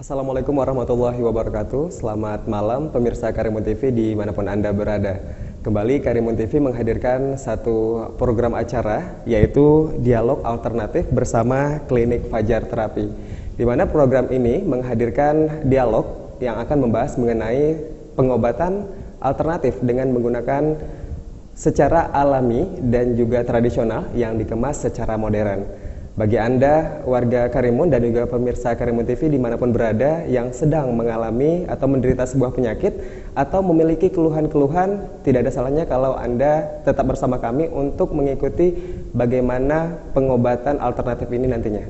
Assalamualaikum warahmatullahi wabarakatuh. Selamat malam pemirsa Karimun TV dimanapun Anda berada. Kembali Karimun TV menghadirkan satu program acara, yaitu Dialog Alternatif bersama Klinik Fajar Terapi, di mana program ini menghadirkan dialog yang akan membahas mengenai pengobatan alternatif dengan menggunakan secara alami dan juga tradisional yang dikemas secara modern. Bagi Anda, warga Karimun dan juga pemirsa Karimun TV dimanapun berada yang sedang mengalami atau menderita sebuah penyakit atau memiliki keluhan-keluhan, tidak ada salahnya kalau Anda tetap bersama kami untuk mengikuti bagaimana pengobatan alternatif ini nantinya.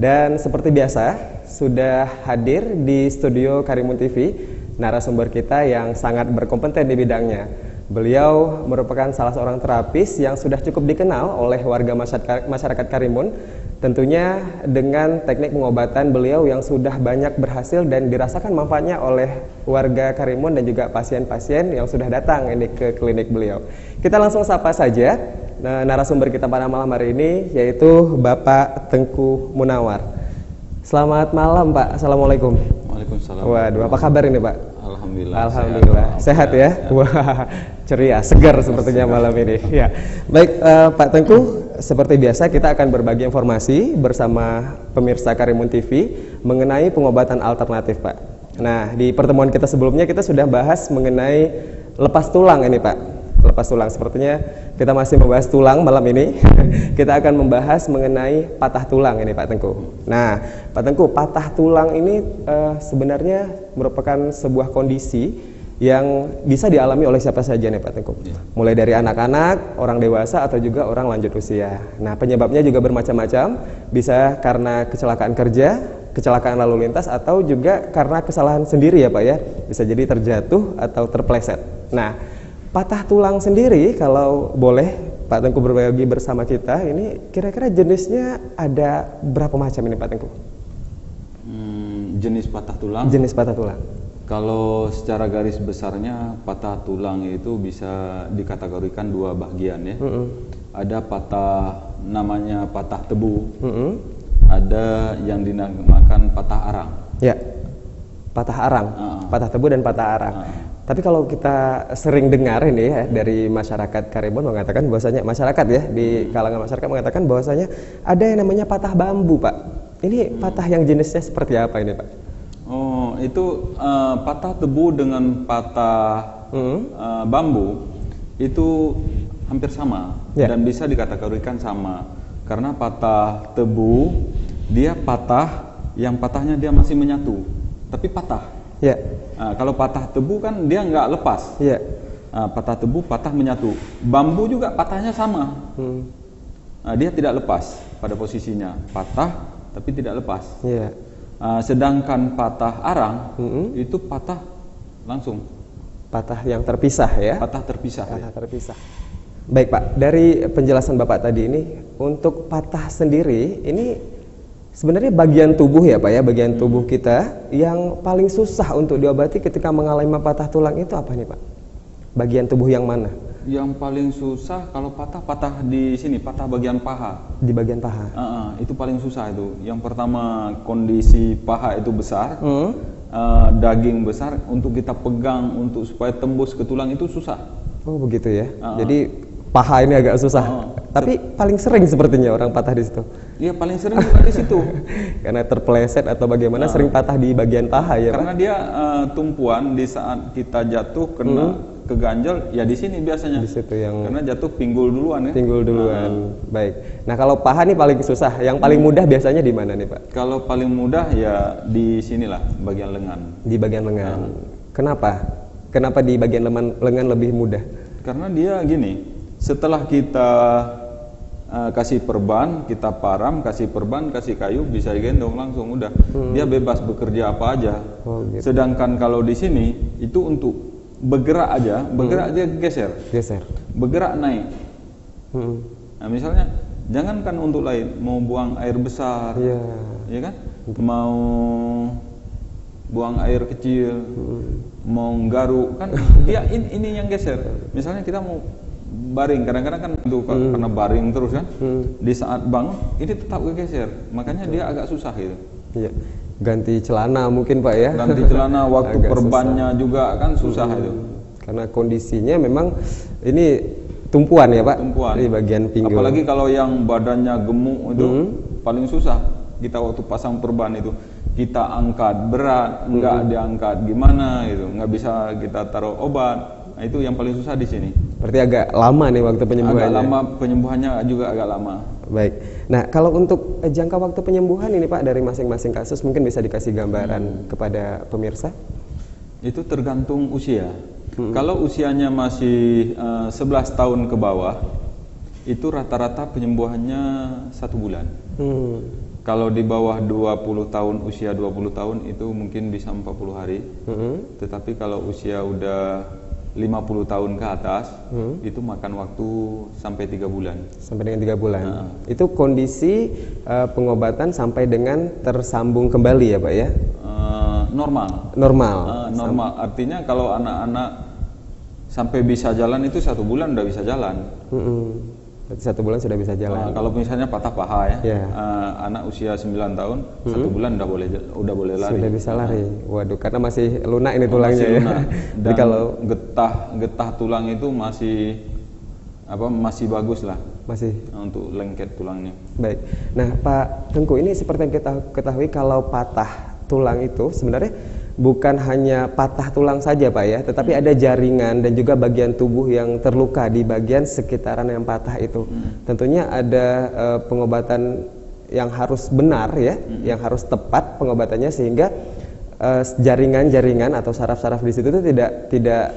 Dan seperti biasa, sudah hadir di studio Karimun TV narasumber kita yang sangat berkompeten di bidangnya. Beliau merupakan salah seorang terapis yang sudah cukup dikenal oleh warga masyarakat Karimun, tentunya dengan teknik pengobatan beliau yang sudah banyak berhasil dan dirasakan manfaatnya oleh warga Karimun dan juga pasien-pasien yang sudah datang ini ke klinik beliau. Kita langsung sapa saja narasumber kita pada malam hari ini, yaitu Bapak Tengku Munawar. Selamat malam Pak, Assalamualaikum. Waalaikumsalam. Waduh, apa kabar ini Pak? Alhamdulillah. Alhamdulillah. Sehat ya? Wah, ceria, segar sepertinya malam ini. Ya. Baik, Pak Tengku, seperti biasa kita akan berbagi informasi bersama pemirsa Karimun TV mengenai pengobatan alternatif, Pak. Nah, di pertemuan kita sebelumnya kita sudah bahas mengenai lepas tulang ini, Pak. Lepas tulang, sepertinya kita masih membahas tulang malam ini. Kita akan membahas mengenai patah tulang ini, Pak Tengku. Nah, Pak Tengku, patah tulang ini sebenarnya merupakan sebuah kondisi yang bisa dialami oleh siapa saja nih Pak Tengku. Mulai dari anak-anak, orang dewasa, atau juga orang lanjut usia. Nah, penyebabnya juga bermacam-macam. Bisa karena kecelakaan kerja, kecelakaan lalu lintas, atau juga karena kesalahan sendiri ya Pak ya. Bisa jadi terjatuh atau terpleset. Nah, patah tulang sendiri, kalau boleh Pak Tengku berbagi bersama kita, ini kira-kira jenisnya ada berapa macam ini Pak Tengku? Jenis patah tulang? Jenis patah tulang. Kalau secara garis besarnya patah tulang itu bisa dikategorikan dua bagian ya. Ada patah namanya patah tebu, ada yang dinamakan patah arang. Ya, patah arang, patah tebu dan patah arang. Tapi kalau kita sering dengar ini ya dari masyarakat Karimun mengatakan bahwasanya, masyarakat ya, di kalangan masyarakat mengatakan bahwasanya ada yang namanya patah bambu, Pak. Ini patah yang jenisnya seperti apa ini, Pak? Oh, itu patah tebu dengan patah bambu itu hampir sama dan bisa dikategorikan sama. Karena patah tebu dia patah, yang patahnya dia masih menyatu, tapi patah. Ya. Nah, kalau patah tebu kan dia nggak lepas. Ya. Nah, patah tebu patah menyatu. Bambu juga patahnya sama. Nah, dia tidak lepas pada posisinya, patah tapi tidak lepas. Ya. Sedangkan patah arang itu patah langsung. Patah yang terpisah ya. Patah terpisah. Patah terpisah. Baik Pak, dari penjelasan Bapak tadi ini, untuk patah sendiri ini sebenarnya bagian tubuh ya Pak ya, bagian tubuh kita yang paling susah untuk diobati ketika mengalami patah tulang itu apa nih Pak? Bagian tubuh yang mana? Yang paling susah kalau patah di sini, patah bagian paha. Di bagian paha? Itu paling susah itu. Yang pertama kondisi paha itu besar, daging besar, untuk kita pegang untuk supaya tembus ke tulang itu susah. Oh begitu ya. Jadi paha ini agak susah. Tapi paling sering sepertinya orang patah di situ. Iya, paling sering juga di situ. Karena terpeleset atau bagaimana sering patah di bagian paha ya, karena Pak? Dia tumpuan di saat kita jatuh kena keganjal ya di sini biasanya. Di situ yang karena jatuh pinggul duluan ya. Pinggul duluan. Baik. Nah, kalau paha nih paling susah. Yang paling mudah biasanya di mana nih, Pak? Kalau paling mudah ya di sinilah, bagian lengan. Di bagian lengan. Kenapa? Kenapa di bagian lengan lebih mudah? Karena dia gini, setelah kita kasih perban, kita param, kasih perban, kasih kayu, bisa digendong langsung, udah. Dia bebas bekerja apa aja. Gitu. Sedangkan kalau di sini itu untuk bergerak aja, bergerak dia geser. Bergerak naik. Nah, misalnya jangankan untuk lain, mau buang air besar, ya kan? Mau buang air kecil, mau garuk, kan dia ini yang geser. Misalnya kita mau baring, kadang-kadang kan itu karena baring terus kan, di saat bangun ini tetap bergeser, makanya dia agak susah gitu. Iya. ganti celana mungkin Pak ya. Ganti celana, waktu Agak perbannya juga kan susah itu. Karena kondisinya memang ini tumpuan ya Pak, Tumpuan. di bagian pinggul. Apalagi kalau yang badannya gemuk itu paling susah. Kita waktu pasang perban itu kita angkat berat, nggak diangkat gimana itu, nggak bisa kita taruh obat. Nah, itu yang paling susah di sini. Berarti agak lama nih waktu penyembuhannya. Agak lama penyembuhannya juga agak lama. Baik. Nah, kalau untuk jangka waktu penyembuhan ini Pak dari masing-masing kasus mungkin bisa dikasih gambaran kepada pemirsa? Itu tergantung usia. Kalau usianya masih 11 tahun ke bawah, itu rata-rata penyembuhannya 1 bulan. Kalau di bawah 20 tahun, usia 20 tahun itu mungkin bisa 40 hari. Tetapi kalau usia udah 50 tahun ke atas, itu makan waktu sampai 3 bulan. Sampai dengan 3 bulan. Itu kondisi pengobatan sampai dengan tersambung kembali ya Pak ya? Normal. Normal. Artinya kalau anak-anak sampai bisa jalan itu 1 bulan udah bisa jalan. Berarti 1 bulan sudah bisa jalan. Kalau misalnya patah paha ya, Yeah. Anak usia 9 tahun, 1 bulan udah boleh lari. Sudah bisa lari. Waduh, karena masih lunak ini tulangnya ya. Dan Jadi kalau getah tulang itu masih bagus lah. Masih Untuk lengket tulangnya. baik. Nah, Pak Tengku, ini seperti yang kita ketahui kalau patah tulang itu sebenarnya bukan hanya patah tulang saja Pak ya, tetapi ada jaringan dan juga bagian tubuh yang terluka di bagian sekitaran yang patah itu. Tentunya ada pengobatan yang harus benar ya, yang harus tepat pengobatannya sehingga jaringan-jaringan atau saraf-saraf di situ itu tidak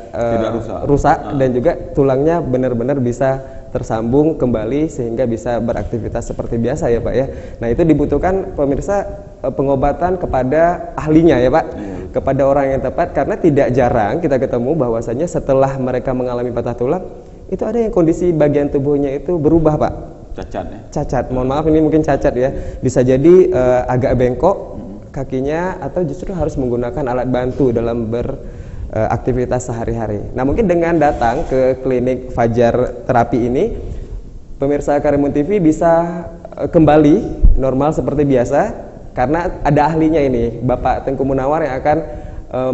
rusak dan juga tulangnya benar-benar bisa tersambung kembali sehingga bisa beraktivitas seperti biasa ya Pak ya. Nah, itu dibutuhkan pemirsa pengobatan kepada ahlinya ya Pak, kepada orang yang tepat, karena tidak jarang kita ketemu bahwasanya setelah mereka mengalami patah tulang itu ada yang kondisi bagian tubuhnya itu berubah Pak. Cacat ya. Cacat, mohon maaf ini mungkin cacat ya, bisa jadi agak bengkok kakinya atau justru harus menggunakan alat bantu dalam beraktivitas sehari-hari. Nah, mungkin dengan datang ke klinik Fajar Terapi ini, pemirsa Karimun TV bisa kembali normal seperti biasa karena ada ahlinya ini, Bapak Tengku Munawar yang akan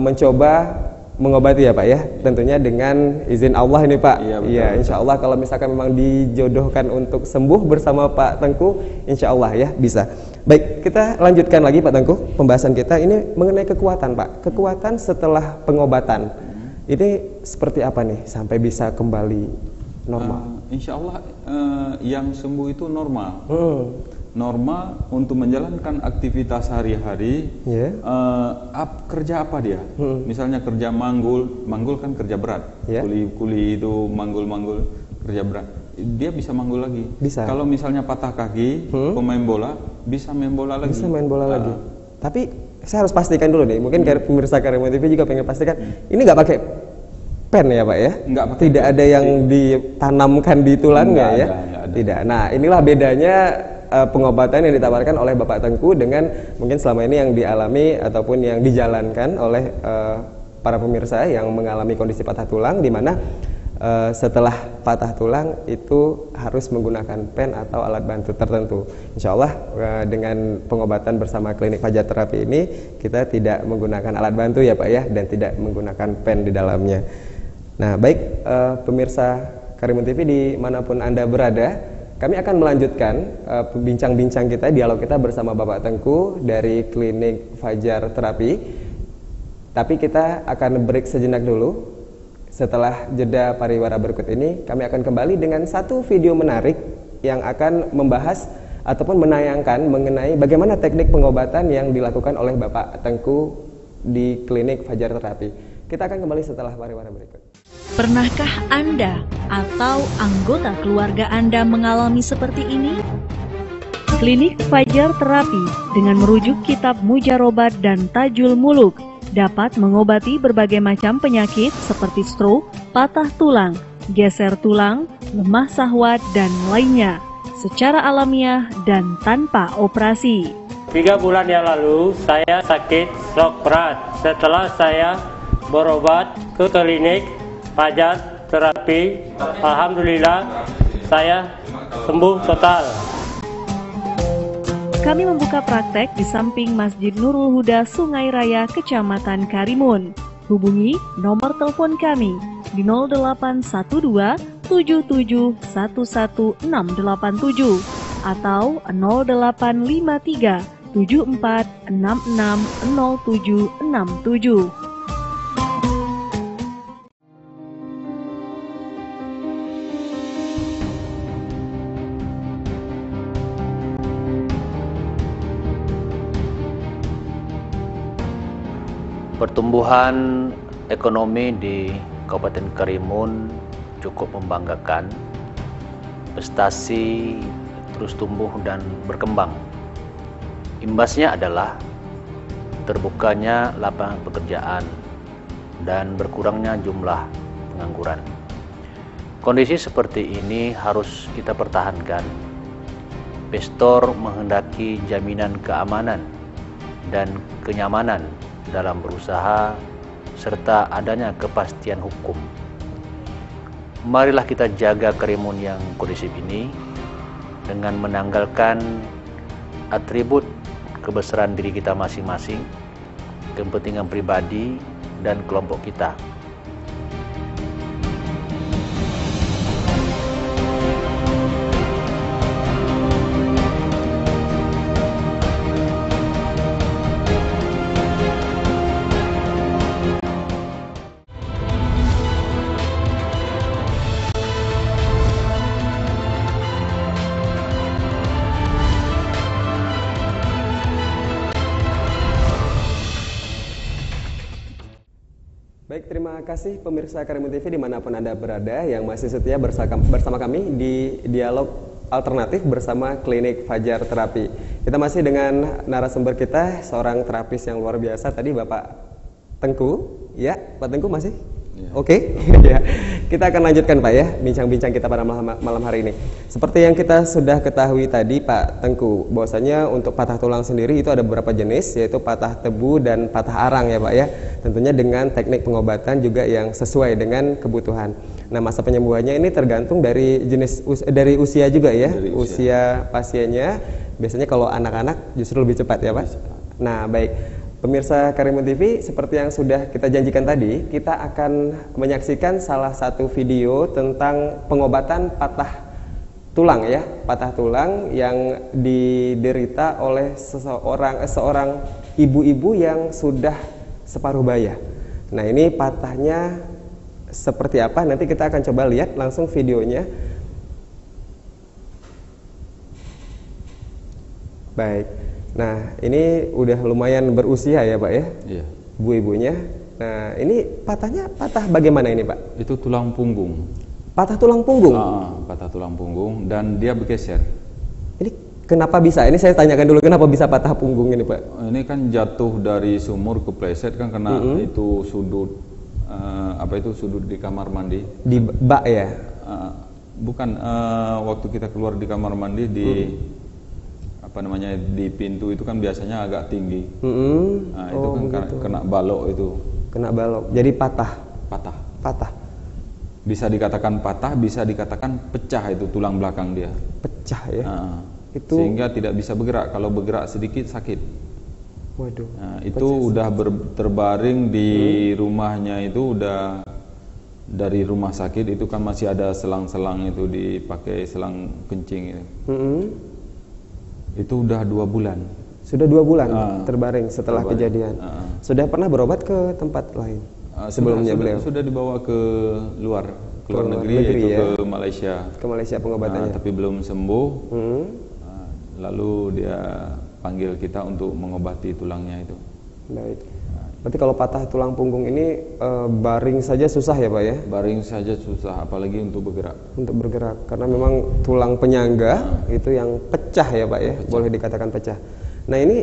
mencoba mengobati ya Pak ya, tentunya dengan izin Allah ini Pak. Iya, insya Allah kalau misalkan memang dijodohkan untuk sembuh bersama Pak Tengku, insya Allah ya bisa. Baik, kita lanjutkan lagi Pak Tengku pembahasan kita ini mengenai kekuatan Pak. Kekuatan setelah pengobatan ini seperti apa nih sampai bisa kembali normal? Insya Allah yang sembuh itu normal. Normal untuk menjalankan aktivitas sehari-hari. Kerja apa dia? Misalnya kerja manggul kan kerja berat. Kuli itu manggul kerja berat. Dia bisa manggul lagi. Bisa. Kalau misalnya patah kaki, pemain bola bisa main bola lagi. Bisa main bola lagi. Tapi saya harus pastikan dulu nih. Mungkin pemirsa Karimun TV juga pengen pastikan. Ini nggak pakai pen ya Pak ya? Nggak pakai. Tidak ada yang ditanamkan di tulangnya ya? Nggak ada. Tidak. Nah, inilah bedanya pengobatan yang ditawarkan oleh Bapak Tengku dengan mungkin selama ini yang dialami ataupun yang dijalankan oleh para pemirsa yang mengalami kondisi patah tulang, di mana setelah patah tulang itu harus menggunakan pen atau alat bantu tertentu. Insya Allah dengan pengobatan bersama klinik Fajar Terapi ini kita tidak menggunakan alat bantu ya Pak ya, dan tidak menggunakan pen di dalamnya. Nah, baik pemirsa Karimun TV dimanapun Anda berada, kami akan melanjutkan bincang-bincang kita, dialog kita bersama Bapak Tengku dari klinik Fajar Terapi. Tapi kita akan break sejenak dulu. Setelah jeda pariwara berikut ini, kami akan kembali dengan satu video menarik yang akan membahas ataupun menayangkan mengenai bagaimana teknik pengobatan yang dilakukan oleh Bapak Tengku di klinik Fajar Terapi. Kita akan kembali setelah pariwara berikut. Pernahkah Anda atau anggota keluarga Anda mengalami seperti ini? Klinik Fajar Terapi dengan merujuk kitab Mujarobat dan Tajul Muluk dapat mengobati berbagai macam penyakit seperti stroke, patah tulang, geser tulang, lemah syahwat, dan lainnya secara alamiah dan tanpa operasi. 3 bulan yang lalu saya sakit stroke berat. Setelah saya berobat ke klinik Fajar Terapi, alhamdulillah saya sembuh total. Kami membuka praktek di samping Masjid Nurul Huda Sungai Raya, Kecamatan Karimun. Hubungi nomor telepon kami di 0812 77 11687 atau 0853 74 66 0767. Pertumbuhan ekonomi di Kabupaten Karimun cukup membanggakan. Prestasi terus tumbuh dan berkembang. Imbasnya adalah terbukanya lapangan pekerjaan dan berkurangnya jumlah pengangguran. Kondisi seperti ini harus kita pertahankan. Investor menghendaki jaminan keamanan dan kenyamanan dalam berusaha serta adanya kepastian hukum. Marilah kita jaga Karimun yang kondusif ini dengan menanggalkan atribut kebesaran diri kita masing-masing, kepentingan pribadi dan kelompok kita. Baik, terima kasih pemirsa Karimun TV dimanapun Anda berada yang masih setia bersama kami di Dialog Alternatif bersama Klinik Fajar Terapi. Kita masih dengan narasumber kita, seorang terapis yang luar biasa tadi, Bapak Tengku. Ya, Pak Tengku masih? Ya. Oke. Ya. Kita akan lanjutkan Pak ya, bincang-bincang kita pada malam hari ini. Seperti yang kita sudah ketahui tadi Pak Tengku, bahwasanya untuk patah tulang sendiri itu ada beberapa jenis, yaitu patah tebu dan patah arang ya Pak ya. Tentunya dengan teknik pengobatan juga yang sesuai dengan kebutuhan. Nah, masa penyembuhannya ini tergantung dari dari usia juga ya, usia pasiennya. Biasanya kalau anak-anak justru lebih cepat ya Pak. Nah, baik. Pemirsa Karimun TV, seperti yang sudah kita janjikan tadi, kita akan menyaksikan salah satu video tentang pengobatan patah tulang ya, patah tulang yang diderita oleh seorang ibu-ibu yang sudah separuh baya. Nah, ini patahnya seperti apa? Nanti kita akan coba lihat langsung videonya. Baik. Nah, ini udah lumayan berusia ya Pak ya? Iya. Bu-ibunya. Nah, ini patahnya patah bagaimana ini Pak? Itu tulang punggung. Patah tulang punggung? Patah tulang punggung dan dia bergeser. Ini kenapa bisa? Ini saya tanyakan dulu, kenapa bisa patah punggung ini Pak? Ini kan jatuh dari sumur kepleset kan karena itu sudut, sudut di kamar mandi. Di bak ya? Bukan, waktu kita keluar di kamar mandi di... di pintu itu kan biasanya agak tinggi. Nah, itu kan begitu. Kena balok itu. Kena balok. Jadi patah. Bisa dikatakan patah, bisa dikatakan pecah itu tulang belakang dia. Pecah ya. Itu sehingga tidak bisa bergerak. Kalau bergerak sedikit sakit. Waduh. Nah, itu udah terbaring di rumahnya, itu udah dari rumah sakit itu kan masih ada selang-selang itu dipakai selang kencing itu. Itu udah 2 bulan. Sudah 2 bulan terbaring setelah kejadian. Sudah pernah berobat ke tempat lain sebelumnya beliau? Sudah dibawa ke luar negeri yaitu ya? Ke Malaysia. Ke Malaysia pengobatannya. Tapi belum sembuh. Lalu dia panggil kita untuk mengobati tulangnya itu. Baik. Berarti kalau patah tulang punggung ini baring saja susah ya Pak ya? Baring saja susah, apalagi untuk bergerak. Untuk bergerak, karena memang tulang penyangga itu yang pecah ya Pak ya? Pecah. Boleh dikatakan pecah. Nah, ini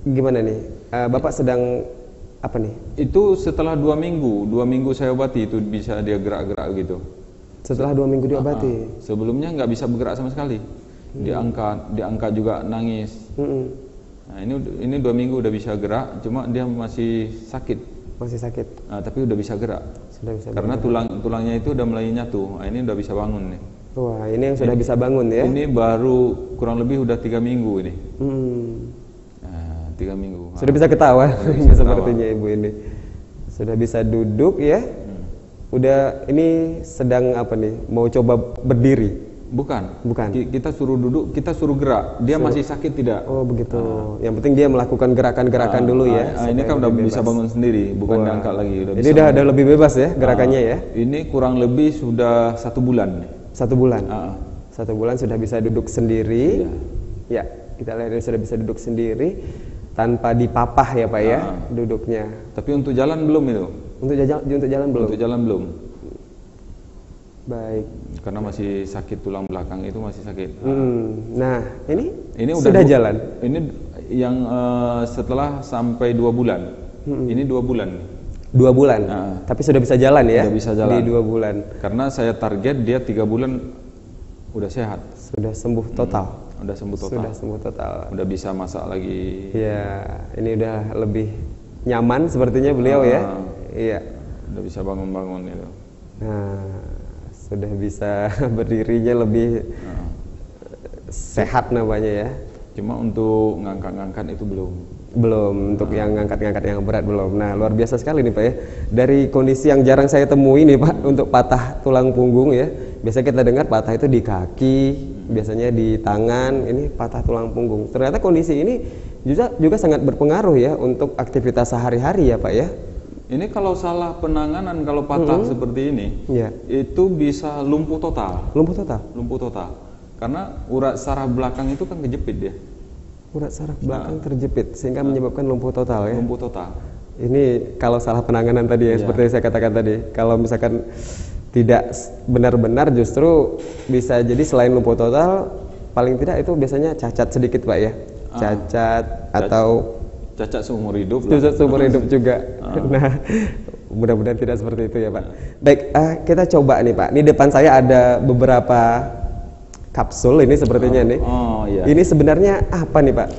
gimana nih? Bapak sedang apa nih? Itu setelah 2 minggu saya obati itu bisa dia gerak-gerak gitu. Setelah 2 minggu diobati? Sebelumnya nggak bisa bergerak sama sekali. Diangkat juga nangis. Nah, ini 2 minggu udah bisa gerak, cuma dia masih sakit. Masih sakit. Nah, tapi udah bisa gerak. Sudah bisa. Karena tulangnya itu udah mulai nyatu. Nah, ini udah bisa bangun nih. Wah, ini yang sudah bisa bangun ya? Ini baru kurang lebih udah 3 minggu ini. 3 minggu. Sudah bisa ketawa, sepertinya ibu ini. Sudah bisa duduk ya? Udah ini sedang apa nih? Mau coba berdiri? Bukan. Kita suruh duduk, kita suruh gerak. Dia masih sakit tidak? Oh begitu. Yang penting dia melakukan gerakan-gerakan dulu ya. Ini kan udah bisa bangun sendiri, bukan diangkat lagi. Jadi udah lebih bebas ya gerakannya ya? Ini kurang lebih sudah 1 bulan. 1 bulan. 1 bulan sudah bisa duduk sendiri. Ya, kita lihat dia sudah bisa duduk sendiri tanpa dipapah ya Pak ya duduknya. Tapi untuk jalan belum itu? Untuk jalan belum. Untuk jalan belum. Baik. Karena masih sakit tulang belakang itu masih sakit. Nah, ini udah sudah jalan. Ini yang setelah sampai 2 bulan. Ini 2 bulan. 2 bulan. Tapi sudah bisa jalan ya? Sudah bisa jalan. Di 2 bulan. Karena saya target dia 3 bulan udah sehat. Sudah sembuh total. Udah sembuh total. Sudah sembuh total. Udah bisa masak lagi. Ya, ini udah lebih nyaman sepertinya beliau ya. Iya. Udah bisa bangun-bangun itu. Nah, sudah bisa berdirinya lebih sehat namanya ya. Cuma untuk ngangkat-ngangkat itu belum untuk yang ngangkat-ngangkat yang berat belum. Nah, luar biasa sekali nih Pak ya. Dari kondisi yang jarang saya temui nih Pak untuk patah tulang punggung ya. Biasa kita dengar patah itu di kaki, biasanya di tangan, ini patah tulang punggung. Ternyata kondisi ini juga sangat berpengaruh ya untuk aktivitas sehari-hari ya Pak ya. Ini kalau salah penanganan, kalau patah seperti ini, itu bisa lumpuh total. Lumpuh total? Lumpuh total. Karena urat saraf belakang itu kan kejepit dia. Urat saraf belakang terjepit sehingga menyebabkan lumpuh total ya? Lumpuh total. Ini kalau salah penanganan tadi ya, seperti saya katakan tadi. Kalau misalkan tidak benar-benar justru bisa jadi selain lumpuh total, paling tidak itu biasanya cacat sedikit Pak ya? Cacat atau... Cacat seumur hidup. Cacat seumur hidup juga. Nah, mudah-mudahan tidak seperti itu ya Pak. Baik, kita coba nih Pak. Ini depan saya ada beberapa kapsul ini sepertinya nih. Ini sebenarnya apa nih Pak?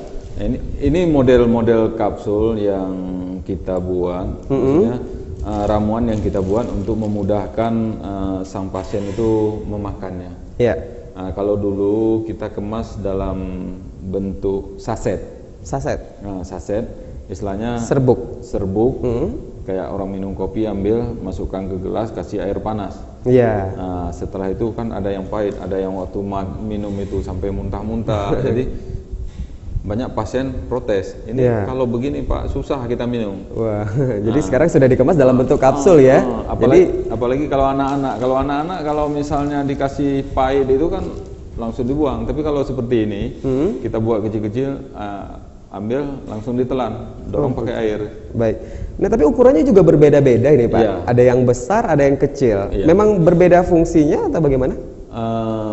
Ini model-model kapsul yang kita buat, maksudnya ramuan yang kita buat untuk memudahkan sang pasien itu memakannya. Iya. Kalau dulu kita kemas dalam bentuk saset. Saset, istilahnya serbuk. Kayak orang minum kopi, ambil, masukkan ke gelas, kasih air panas. Iya. Nah, setelah itu kan ada yang pahit, ada yang waktu minum itu sampai muntah-muntah. Jadi banyak pasien protes. Ini kalau begini Pak susah kita minum. Wah, jadi sekarang sudah dikemas dalam bentuk kapsul ya. Apalagi kalau anak-anak. Kalau misalnya dikasih pahit itu kan langsung dibuang. Tapi kalau seperti ini, kita buat kecil-kecil. Ambil langsung ditelan, dorong pakai air. Baik. Nah tapi ukurannya juga berbeda-beda ini Pak. Ada yang besar, ada yang kecil. Memang berbeda fungsinya atau bagaimana?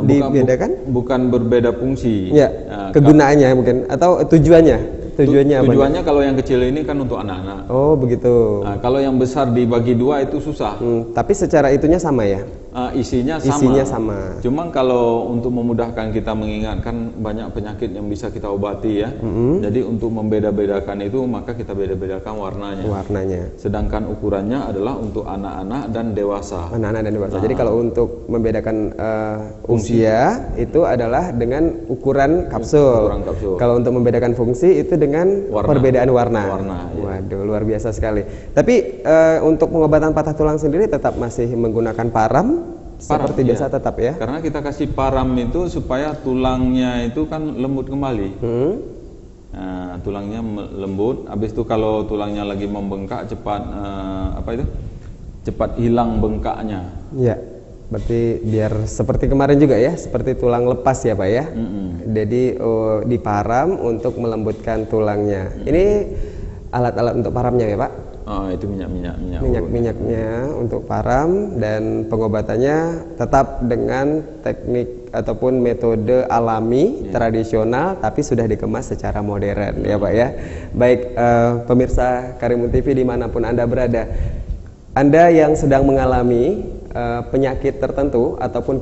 Dibedakan? Bukan berbeda fungsi. Ya. Kegunaannya mungkin atau tujuannya. Tujuannya kalau yang kecil ini kan untuk anak-anak. Oh begitu. Kalau yang besar dibagi 2 itu susah. Tapi secara itunya sama ya? Isinya sama. Cuman kalau untuk memudahkan kita mengingatkan banyak penyakit yang bisa kita obati ya. Jadi untuk membeda-bedakan itu maka kita beda-bedakan warnanya. Sedangkan ukurannya adalah untuk anak-anak dan dewasa. Jadi kalau untuk membedakan usia itu adalah dengan ukuran kapsul. Kalau untuk membedakan fungsi itu dengan perbedaan warna. Waduh, luar biasa sekali. Tapi untuk pengobatan patah tulang sendiri tetap masih menggunakan param seperti biasa tetap ya? Karena kita kasih param itu supaya tulangnya itu kan lembut kembali. Nah, tulangnya lembut. Habis itu kalau tulangnya lagi membengkak cepat cepat hilang bengkaknya. Iya. Berarti biar seperti kemarin juga ya, seperti tulang lepas ya Pak ya. Jadi diparam untuk melembutkan tulangnya. Ini alat-alat untuk paramnya ya Pak? Itu Minyak-minyaknya untuk param, dan pengobatannya tetap dengan teknik ataupun metode alami tradisional, tapi sudah dikemas secara modern ya Pak ya. Baik, pemirsa Karimun TV dimanapun Anda berada, Anda yang sedang mengalami penyakit tertentu ataupun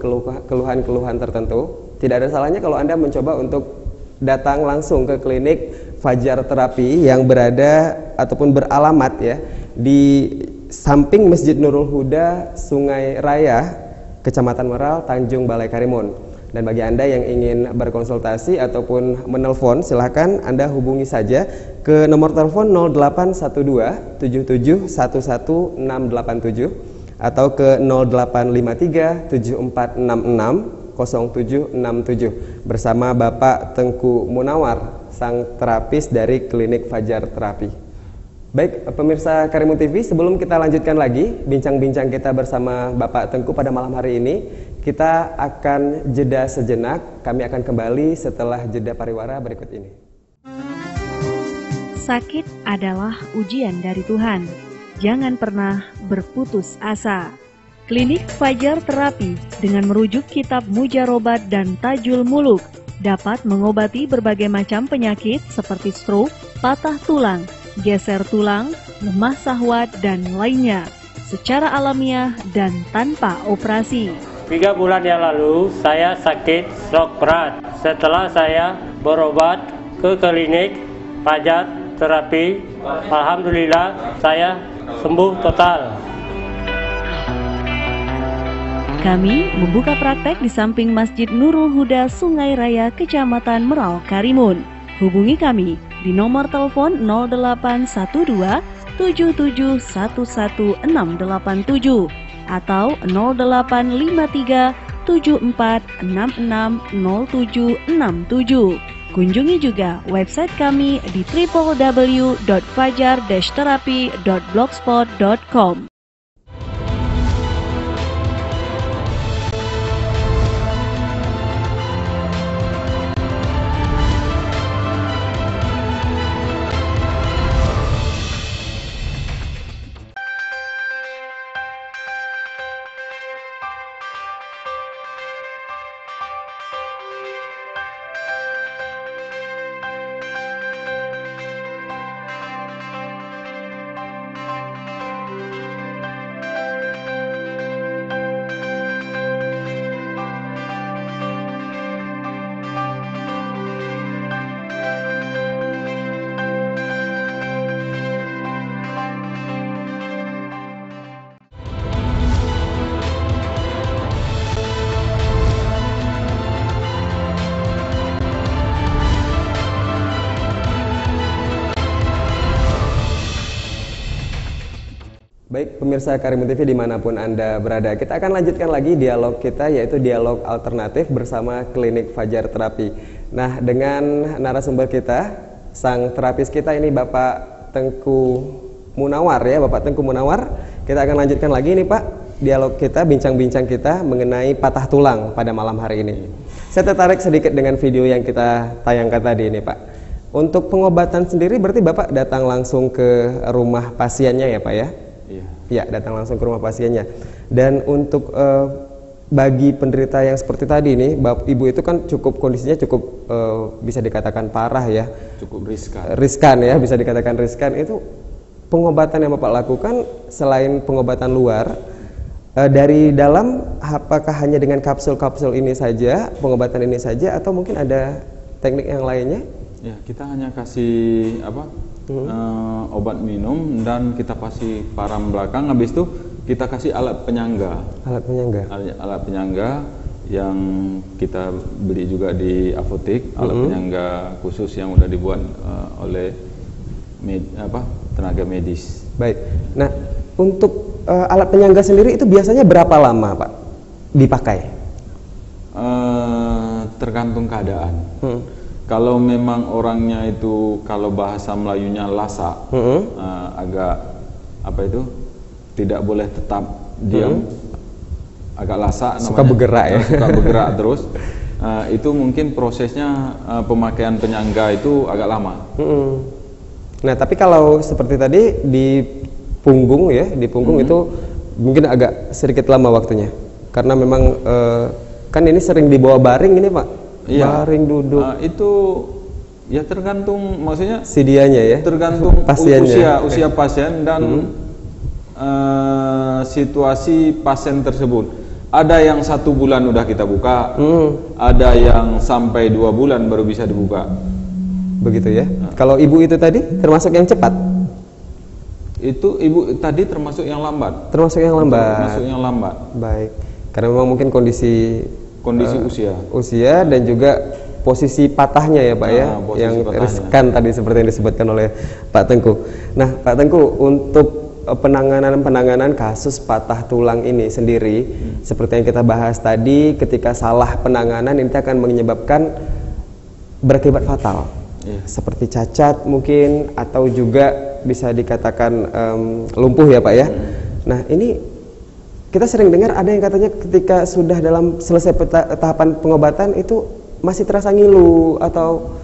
keluhan-keluhan tertentu, tidak ada salahnya kalau Anda mencoba untuk datang langsung ke klinik Fajar Terapi yang berada ataupun beralamat ya di samping Masjid Nurul Huda Sungai Raya Kecamatan Meral, Tanjung Balai Karimun. Dan bagi Anda yang ingin berkonsultasi ataupun menelpon, silahkan Anda hubungi saja ke nomor telepon 0812 77111687 atau ke 0853 7466 0767 bersama Bapak Tengku Munawar, sang terapis dari Klinik Fajar Terapi. Baik, pemirsa Karimun TV, sebelum kita lanjutkan lagi bincang-bincang kita bersama Bapak Tengku pada malam hari ini, kita akan jeda sejenak. Kami akan kembali setelah jeda pariwara berikut ini. Sakit adalah ujian dari Tuhan. Jangan pernah berputus asa. Klinik Fajar Terapi dengan merujuk kitab Mujarobat dan Tajul Muluk dapat mengobati berbagai macam penyakit seperti stroke, patah tulang, geser tulang, lemah syahwat, dan lainnya secara alamiah dan tanpa operasi. 3 bulan yang lalu saya sakit stroke berat. Setelah saya berobat ke klinik Fajar Terapi, alhamdulillah saya sembuh total. Kami membuka praktek di samping Masjid Nurul Huda Sungai Raya, Kecamatan Meral, Karimun. Hubungi kami di nomor telepon 0812 7711 687 atau 0853 7466 0767. Kunjungi juga website kami di www.fajar-terapi.blogspot.com. Baik, pemirsa Karimun TV dimanapun Anda berada, kita akan lanjutkan lagi dialog kita, yaitu dialog alternatif bersama Klinik Fajar Terapi. Nah, dengan narasumber kita, sang terapis kita ini Bapak Tengku Munawar ya, Bapak Tengku Munawar. Kita akan lanjutkan lagi nih Pak, dialog kita, bincang-bincang kita mengenai patah tulang pada malam hari ini. Saya tertarik sedikit dengan video yang kita tayangkan tadi ini Pak. Untuk pengobatan sendiri berarti Bapak datang langsung ke rumah pasiennya ya Pak ya? Ya, datang langsung ke rumah pasiennya. Dan untuk bagi penderita yang seperti tadi nih, Ibu itu kan kondisinya cukup bisa dikatakan parah ya. Cukup riskan. Riskan ya, bisa dikatakan riskan. Itu pengobatan yang Bapak lakukan selain pengobatan luar, dari dalam apakah hanya dengan kapsul-kapsul ini saja, pengobatan ini saja, atau mungkin ada teknik yang lainnya? Ya, kita hanya kasih obat minum dan kita kasih param belakang. Habis itu kita kasih alat penyangga. Alat penyangga yang kita beli juga di apotek. Alat penyangga khusus yang udah dibuat oleh tenaga medis. Baik. Nah, untuk alat penyangga sendiri itu biasanya berapa lama Pak dipakai? Tergantung keadaan. Kalau memang orangnya itu, kalau bahasa Melayunya lasa, agak tidak boleh tetap diam, agak lasa namanya, suka bergerak ya, suka bergerak terus, itu mungkin prosesnya pemakaian penyangga itu agak lama. Nah, tapi kalau seperti tadi di punggung ya, itu mungkin agak sedikit lama waktunya, karena memang kan ini sering dibawa baring ini Pak. Iya, baring duduk. Itu ya tergantung, maksudnya si dianya ya, tergantung pasiennya, usia pasien dan situasi pasien tersebut. Ada yang 1 bulan udah kita buka, ada yang sampai 2 bulan baru bisa dibuka. Begitu ya. Kalau ibu itu tadi termasuk yang cepat? Itu ibu tadi termasuk yang lambat. Termasuk yang lambat. Termasuk yang lambat. Baik. Karena memang mungkin kondisi usia dan juga posisi patahnya ya Pak ya, yang riskan tadi seperti yang disebutkan oleh Pak Tengku. Nah Pak Tengku, untuk penanganan kasus patah tulang ini sendiri, seperti yang kita bahas tadi, ketika salah penanganan ini akan menyebabkan berakibat fatal, seperti cacat mungkin, atau juga bisa dikatakan lumpuh ya Pak ya. Nah ini kita sering dengar ada yang katanya ketika sudah dalam selesai tahapan pengobatan itu masih terasa ngilu atau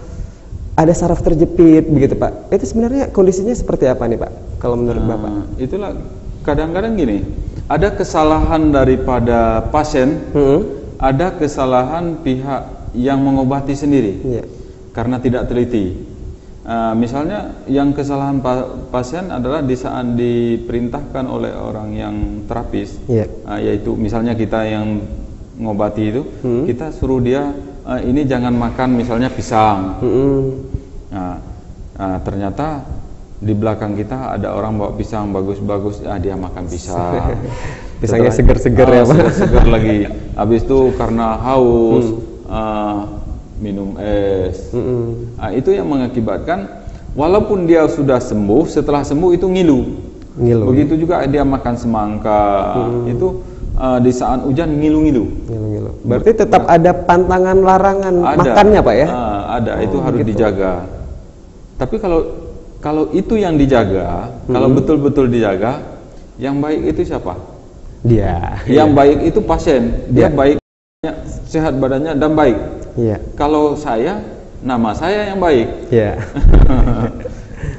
ada saraf terjepit begitu Pak. Itu sebenarnya kondisinya seperti apa nih Pak kalau menurut Bapak? Itulah kadang-kadang gini, ada kesalahan daripada pasien, ada kesalahan pihak yang mengobati sendiri karena tidak teliti. Misalnya yang kesalahan pasien adalah di saat diperintahkan oleh orang yang terapis, yaitu misalnya kita yang ngobati itu, kita suruh dia ini jangan makan misalnya pisang. Ternyata di belakang kita ada orang bawa pisang bagus-bagus, dia makan pisang. Pisangnya seger-seger ya Pak. Seger lagi. Habis itu karena haus, minum es. Itu yang mengakibatkan walaupun dia sudah sembuh, setelah sembuh itu ngilu. Begitu juga dia makan semangka, itu di saat hujan ngilu-ngilu. Berarti tetap ada pantangan larangan makannya Pak ya? Ada, itu harus dijaga. Tapi kalau itu yang dijaga, kalau betul-betul dijaga, yang baik itu siapa? Dia. Yang baik itu pasien. Dia baik, sehat badannya dan baik. Kalau saya, nama saya yang baik.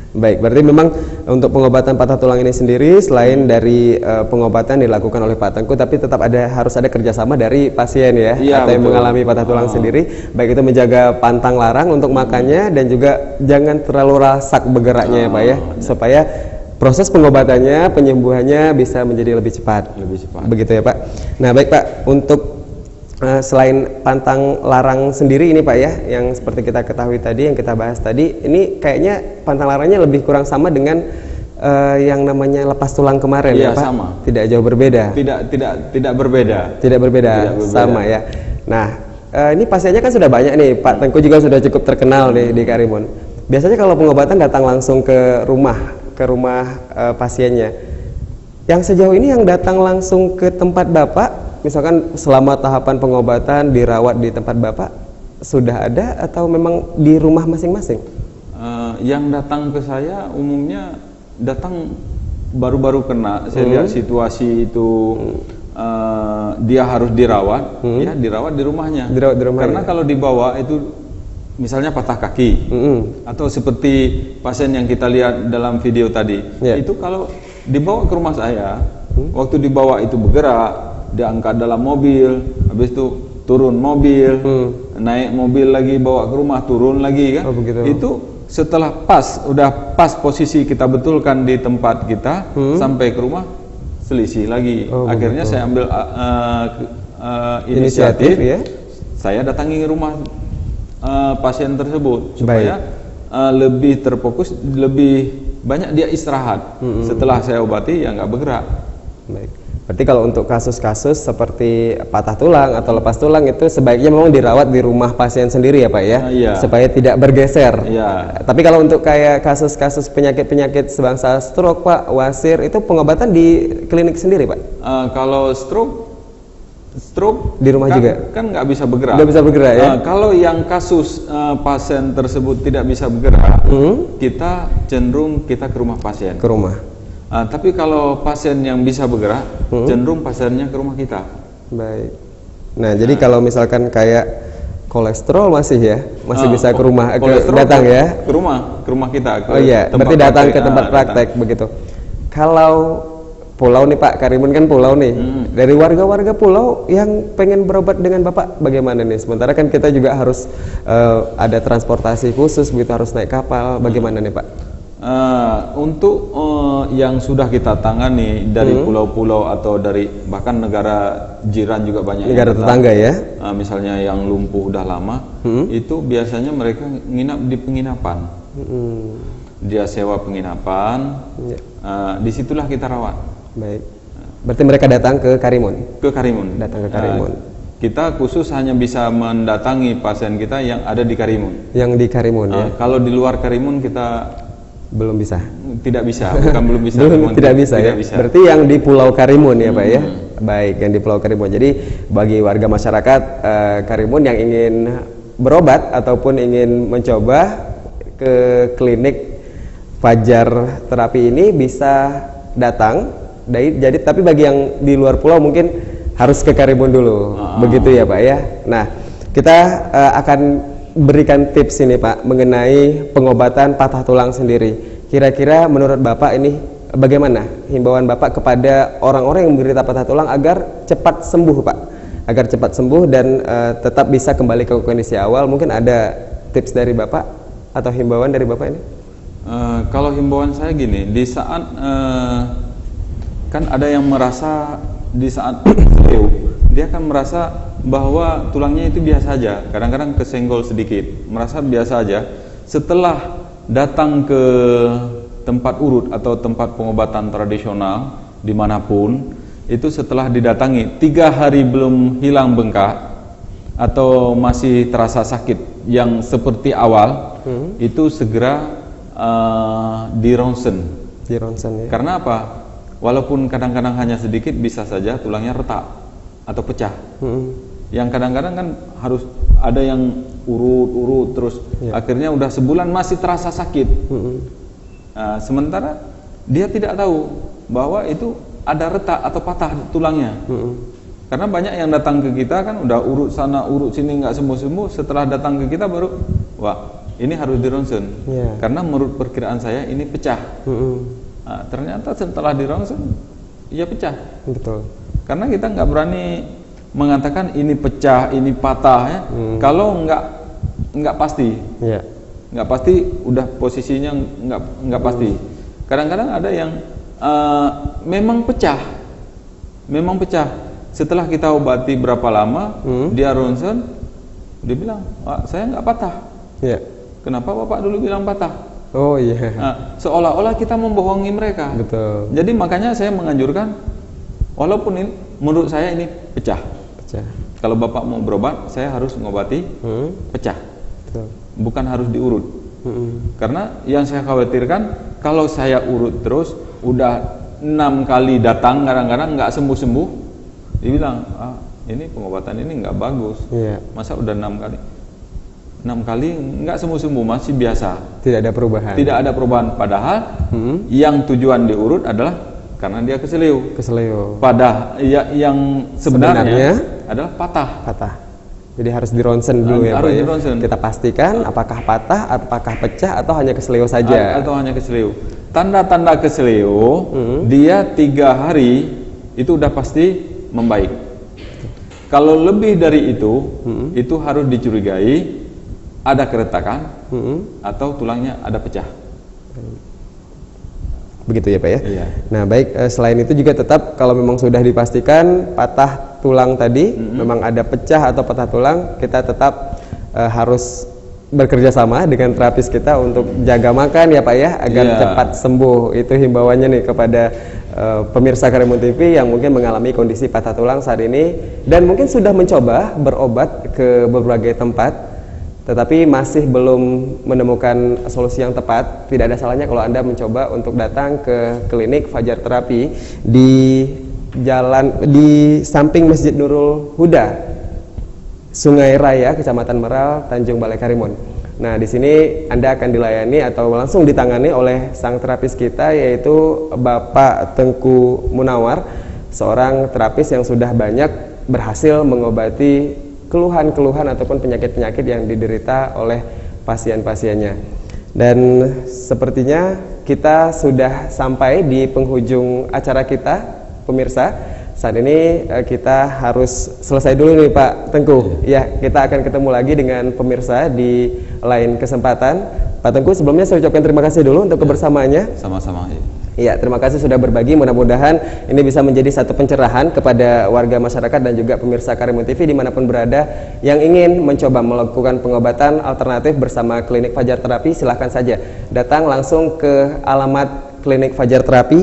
Baik, berarti memang untuk pengobatan patah tulang ini sendiri, selain dari pengobatan dilakukan oleh Pak Tengku, tapi tetap harus ada kerjasama dari pasien ya, atau yang mengalami patah tulang sendiri, baik itu menjaga pantang larang untuk makannya, dan juga jangan terlalu rasak bergeraknya ya Pak ya, supaya proses pengobatannya, penyembuhannya bisa menjadi lebih cepat. Begitu ya Pak. Nah baik Pak, untuk selain pantang larang sendiri ini Pak ya, yang seperti kita ketahui tadi, yang kita bahas tadi, ini kayaknya pantang larangnya lebih kurang sama dengan yang namanya lepas tulang kemarin ya Pak? Sama. Tidak jauh berbeda? Tidak berbeda. Tidak berbeda, sama ya. Nah, ini pasiennya kan sudah banyak nih, Pak Tengku juga sudah cukup terkenal nih di Karimun. Biasanya kalau pengobatan datang langsung ke rumah pasiennya. Yang sejauh ini yang datang langsung ke tempat Bapak, misalkan selama tahapan pengobatan dirawat di tempat Bapak, sudah ada atau memang di rumah masing-masing? Yang datang ke saya umumnya datang baru-baru kena. Saya lihat situasi itu dia harus dirawat, ya dirawat di rumahnya. Karena kalau dibawa itu misalnya patah kaki, atau seperti pasien yang kita lihat dalam video tadi, itu kalau dibawa ke rumah saya, waktu dibawa itu bergerak, diangkat dalam mobil, habis itu turun mobil, naik mobil lagi, bawa ke rumah, turun lagi kan. Itu setelah udah pas posisi kita betulkan di tempat kita, sampai ke rumah selisih lagi. Akhirnya saya ambil inisiatif ya. Saya datangi rumah pasien tersebut supaya lebih terfokus, lebih banyak dia istirahat. Setelah saya obati ya nggak bergerak. Baik. Berarti kalau untuk kasus-kasus seperti patah tulang atau lepas tulang itu sebaiknya memang dirawat di rumah pasien sendiri ya Pak ya, supaya tidak bergeser. Tapi kalau untuk kayak kasus-kasus penyakit-penyakit sebangsa stroke Pak, wasir, itu pengobatan di klinik sendiri Pak? Kalau stroke di rumah juga? Kan nggak bisa bergerak. Nggak bisa bergerak ya? Kalau yang kasus pasien tersebut tidak bisa bergerak, kita cenderung kita ke rumah pasien. Ke rumah. Tapi kalau pasien yang bisa bergerak, cenderung pasiennya ke rumah kita. Baik. Nah, jadi kalau misalkan kayak kolesterol masih bisa ke rumah, datang ya? Ke rumah kita. Berarti datang ke tempat praktek begitu. Kalau pulau nih Pak, Karimun kan pulau nih. Dari warga-warga pulau yang pengen berobat dengan Bapak bagaimana nih? Sementara kan kita juga harus ada transportasi khusus begitu, harus naik kapal. Bagaimana nih Pak? Untuk yang sudah kita tangani dari pulau-pulau atau dari bahkan negara jiran juga banyak, negara tetangga ya, misalnya yang lumpuh udah lama, itu biasanya mereka nginap di penginapan. Dia sewa penginapan, disitulah kita rawat. Baik. Berarti mereka datang ke Karimun? Ke Karimun. Datang ke Karimun. Kita khusus hanya bisa mendatangi pasien kita yang ada di Karimun. Yang di Karimun ya? Kalau di luar Karimun kita belum bisa? Tidak bisa, bukan belum bisa. Tidak bisa ya? Bisa. Berarti yang di Pulau Karimun ya Pak ya? Baik, yang di Pulau Karimun. Jadi bagi warga masyarakat Karimun yang ingin berobat ataupun ingin mencoba ke klinik Fajar Terapi ini bisa datang. Jadi tapi bagi yang di luar pulau mungkin harus ke Karimun dulu. Begitu ya Pak ya. Nah, kita akan berikan tips ini Pak mengenai pengobatan patah tulang sendiri. Kira-kira menurut Bapak ini bagaimana himbauan Bapak kepada orang-orang yang menderita patah tulang agar cepat sembuh Pak? Agar cepat sembuh dan tetap bisa kembali ke kondisi awal. Mungkin ada tips dari Bapak atau himbauan dari Bapak ini? Kalau himbauan saya gini, di saat kan ada yang merasa di saat dia akan merasa bahwa tulangnya itu biasa aja, kadang-kadang kesenggol sedikit, merasa biasa aja. Setelah datang ke tempat urut atau tempat pengobatan tradisional dimanapun, itu setelah didatangi 3 hari belum hilang bengkak atau masih terasa sakit yang seperti awal, itu segera di ronsen. Di ronsen ya. Karena apa? Walaupun kadang-kadang hanya sedikit, bisa saja tulangnya retak atau pecah. Yang kadang-kadang kan harus ada yang urut-urut terus, akhirnya udah sebulan masih terasa sakit. Sementara dia tidak tahu bahwa itu ada retak atau patah tulangnya. Karena banyak yang datang ke kita kan udah urut sana urut sini nggak sembuh-sembuh, setelah datang ke kita baru wah ini harus di ronsen. Karena menurut perkiraan saya ini pecah. Ternyata setelah di ronsen ya pecah. Betul. Karena kita nggak berani mengatakan ini pecah, ini patah ya. Kalau nggak pasti, nggak pasti, udah posisinya nggak pasti. Kadang-kadang ada yang memang pecah. Setelah kita obati berapa lama, dia ronsen, dia bilang, saya nggak patah. Kenapa Bapak dulu bilang patah? Oh iya. Seolah-olah kita membohongi mereka. Betul. Jadi makanya saya menganjurkan, walaupun ini, menurut saya ini pecah. Kalau Bapak mau berobat, saya harus mengobati pecah. Betul. Bukan harus diurut. Karena yang saya khawatirkan, kalau saya urut terus, udah 6 kali datang, kadang-kadang nggak sembuh-sembuh, dibilang, ini pengobatan ini nggak bagus. Masa udah 6 kali nggak sembuh-sembuh, masih biasa. Tidak ada perubahan. Padahal yang tujuan diurut adalah karena dia keseleo. Padahal yang sebenarnya adalah patah. Jadi harus di ronsen dulu ya Pak ya. Kita pastikan apakah patah, apakah pecah, atau hanya keseleo saja. Tanda-tanda keseleo dia 3 hari itu udah pasti membaik. Kalau lebih dari itu harus dicurigai ada keretakan atau tulangnya ada pecah. Begitu ya Pak ya? Iya. Nah baik, selain itu juga tetap kalau memang sudah dipastikan patah tulang tadi, memang ada pecah atau patah tulang, kita tetap harus bekerja sama dengan terapis kita untuk jaga makan ya Pak ya, agar cepat sembuh. Itu himbauannya nih kepada pemirsa Karimun TV yang mungkin mengalami kondisi patah tulang saat ini dan mungkin sudah mencoba berobat ke berbagai tempat tetapi masih belum menemukan solusi yang tepat. Tidak ada salahnya kalau Anda mencoba untuk datang ke klinik Fajar Terapi di samping Masjid Nurul Huda, Sungai Raya, Kecamatan Meral, Tanjung Balai Karimun. Nah, di sini Anda akan dilayani atau langsung ditangani oleh sang terapis kita, yaitu Bapak Tengku Munawar, seorang terapis yang sudah banyak berhasil mengobati keluhan-keluhan ataupun penyakit-penyakit yang diderita oleh pasien-pasiennya. Dan sepertinya kita sudah sampai di penghujung acara kita, pemirsa. Saat ini kita harus selesai dulu nih Pak Tengku. Ya, kita akan ketemu lagi dengan pemirsa di lain kesempatan. Pak Tengku, sebelumnya saya ucapkan terima kasih dulu untuk kebersamaannya. Sama-sama. Iya, terima kasih sudah berbagi. Mudah-mudahan ini bisa menjadi satu pencerahan kepada warga masyarakat dan juga pemirsa Karimun TV dimanapun berada yang ingin mencoba melakukan pengobatan alternatif bersama Klinik Fajar Terapi. Silahkan saja datang langsung ke alamat Klinik Fajar Terapi,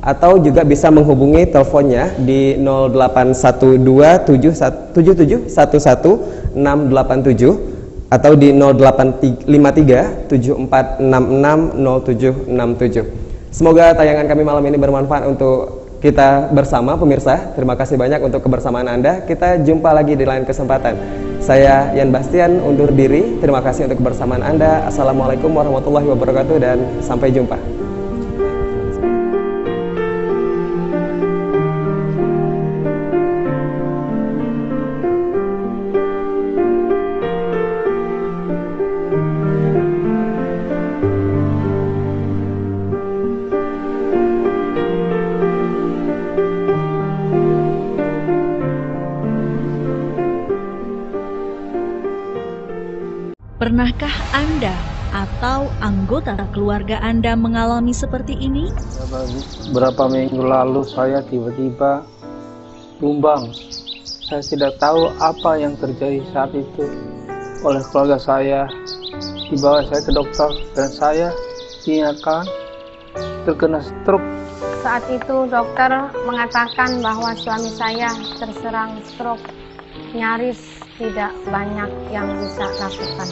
atau juga bisa menghubungi teleponnya di 0812-7711-687 atau di 0853-7466-0767. Semoga tayangan kami malam ini bermanfaat untuk kita bersama pemirsa. Terima kasih banyak untuk kebersamaan Anda. Kita jumpa lagi di lain kesempatan. Saya Yan Bastian undur diri. Terima kasih untuk kebersamaan Anda. Assalamualaikum warahmatullahi wabarakatuh dan sampai jumpa. Pernahkah Anda atau anggota keluarga Anda mengalami seperti ini? Berapa minggu lalu saya tiba-tiba tumbang. Saya tidak tahu apa yang terjadi saat itu. Oleh keluarga saya, dibawa saya ke dokter dan saya dinyatakan terkena stroke. Saat itu dokter mengatakan bahwa suami saya terserang stroke. Nyaris tidak banyak yang bisa lakukan.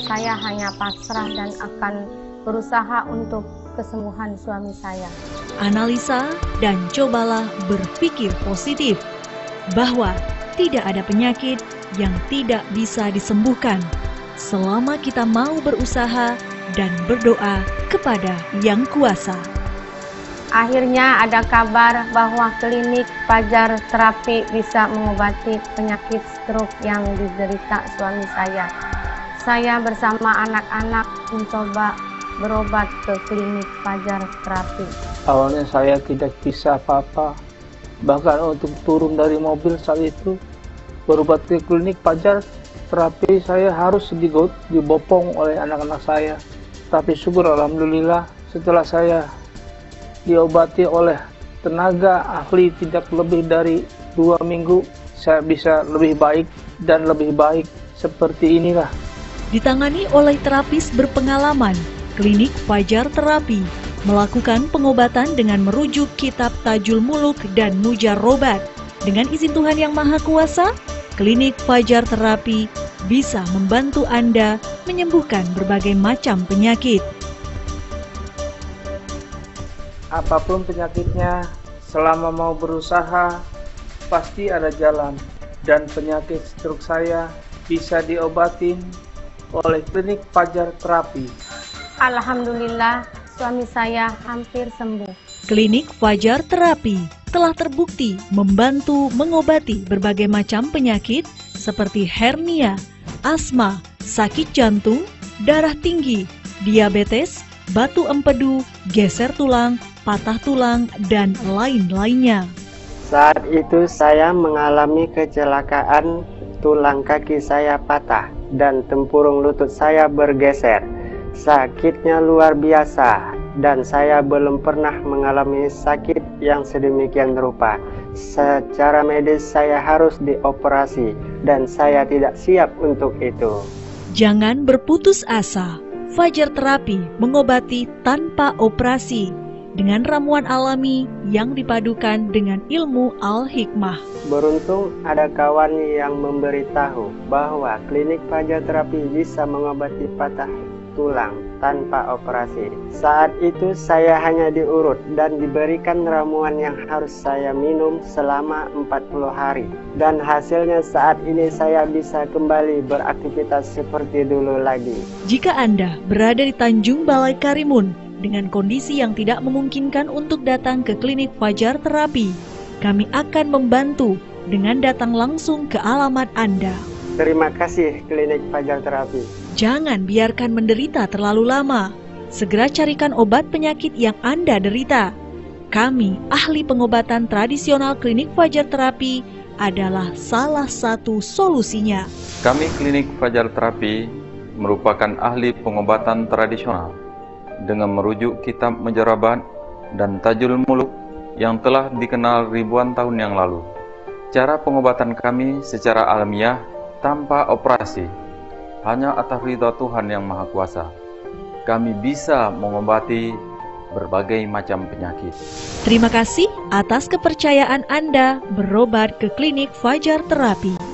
Saya hanya pasrah dan akan berusaha untuk kesembuhan suami saya. Analisa dan cobalah berpikir positif bahwa tidak ada penyakit yang tidak bisa disembuhkan selama kita mau berusaha dan berdoa kepada Yang Kuasa. Akhirnya ada kabar bahwa klinik Fajar Terapi bisa mengobati penyakit stroke yang diderita suami saya. Saya bersama anak-anak mencoba berobat ke klinik Fajar Terapi. Awalnya saya tidak bisa apa-apa. Bahkan untuk turun dari mobil saat itu, berobat ke klinik Fajar Terapi saya harus dibopong oleh anak-anak saya. Tapi syukur alhamdulillah setelah saya diobati oleh tenaga ahli tidak lebih dari 2 minggu, saya bisa lebih baik dan lebih baik seperti inilah. Ditangani oleh terapis berpengalaman, klinik Fajar Terapi melakukan pengobatan dengan merujuk kitab Tajul Muluk dan Mujarobat. Dengan izin Tuhan Yang Maha Kuasa, klinik Fajar Terapi bisa membantu Anda menyembuhkan berbagai macam penyakit. Apapun penyakitnya, selama mau berusaha, pasti ada jalan. Dan penyakit stroke saya bisa diobatin oleh klinik Fajar Terapi. Alhamdulillah, suami saya hampir sembuh. Klinik Fajar Terapi telah terbukti membantu mengobati berbagai macam penyakit seperti hernia, asma, sakit jantung, darah tinggi, diabetes, batu empedu, geser tulang, patah tulang, dan lain-lainnya. Saat itu saya mengalami kecelakaan, tulang kaki saya patah dan tempurung lutut saya bergeser. Sakitnya luar biasa dan saya belum pernah mengalami sakit yang sedemikian rupa. Secara medis saya harus dioperasi dan saya tidak siap untuk itu. Jangan berputus asa. Fajar Terapi mengobati tanpa operasi dengan ramuan alami yang dipadukan dengan ilmu Al-Hikmah. Beruntung ada kawan yang memberitahu bahwa klinik Fajar Terapi bisa mengobati patah tulang tanpa operasi. Saat itu saya hanya diurut dan diberikan ramuan yang harus saya minum selama 40 hari. Dan hasilnya saat ini saya bisa kembali beraktivitas seperti dulu lagi. Jika Anda berada di Tanjung Balai Karimun dengan kondisi yang tidak memungkinkan untuk datang ke klinik Fajar Terapi, kami akan membantu dengan datang langsung ke alamat Anda. Terima kasih klinik Fajar Terapi. Jangan biarkan menderita terlalu lama. Segera carikan obat penyakit yang Anda derita. Kami, ahli pengobatan tradisional klinik Fajar Terapi, adalah salah satu solusinya. Kami klinik Fajar Terapi merupakan ahli pengobatan tradisional dengan merujuk kitab Mujarobat dan Tajul Muluk yang telah dikenal ribuan tahun yang lalu. Cara pengobatan kami secara alamiah tanpa operasi, hanya atas ridha Tuhan Yang Maha Kuasa. Kami bisa mengobati berbagai macam penyakit. Terima kasih atas kepercayaan Anda berobat ke Klinik Fajar Terapi.